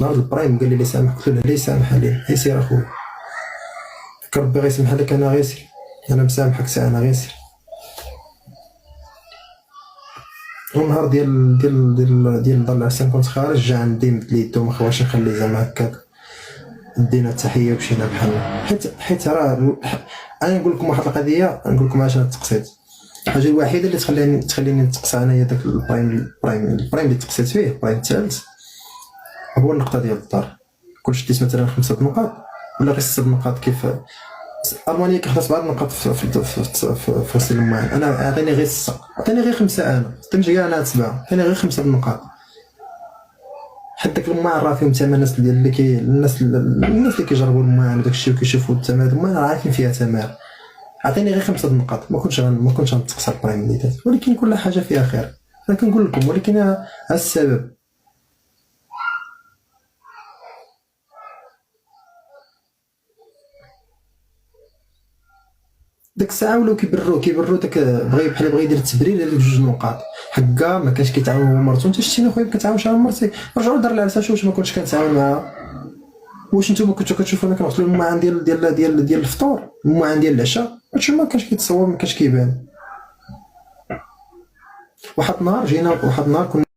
نهار البرايم قال لي سامح، قلت له لا يسامح عليه، هي سير اخويا، ربي غيسمح لك، انا غير سير، انا مسامحك ساعه، انا غير سير. ونهار ديال الدار العسل كنت خارج، جا عندي مد لي يدو، ما خواش نخلي زعما هكاك، دينا التحيه ومشينا بحال، حيت راه انا نقول لكم واحد القضيه، نقول لكم علاش انا تقصيت. الحاجه الوحيده اللي تخليني نتقصى انايا داك البرايم اللي تقصيت فيه، البرايم الثالث، هو النقطه ديال الدار. كون شديت مثلا 5 نقاط ولا غير 6 نقاط، كيف المانيا كيخلص بعض النقاط في وسط الماء، انا عطيني غير 6، عطيني غير 5، انا تنجي كاع انا 7، عطيني غير 5 النقاط. حيت داك الماء راه فيهم تما الناس اللي الناس اللي كيجربوا الماء وداك الشيء وكيشوفوا التمار الماء، راه عارفين فيها تمار. عطيني غير 5 نقاط، ما كنتش غنتقصى البرايم اللي دات، ولكن كل حاجه فيها خير، انا كنقول لكم. ولكن ها السبب، ديك الساعه ولاو كيبروا داك، بغى يدير التبرير لهذوك 2 نقاط، حكا ما كانش كيتعاون هو ومرتو. انت شتيني خويا ما كنتعاونش مع مرتي، رجعوا لدار العرسه شوف، ما كنتش كنتعاون معاها. واش نتوما كنتو كتشوفوا انا كنغسلوا الماعن ديال الفطور، الماعن ديال العشاء، هادشي ما كانش كيتصور، ما كانش كيبان. واحد النهار كنا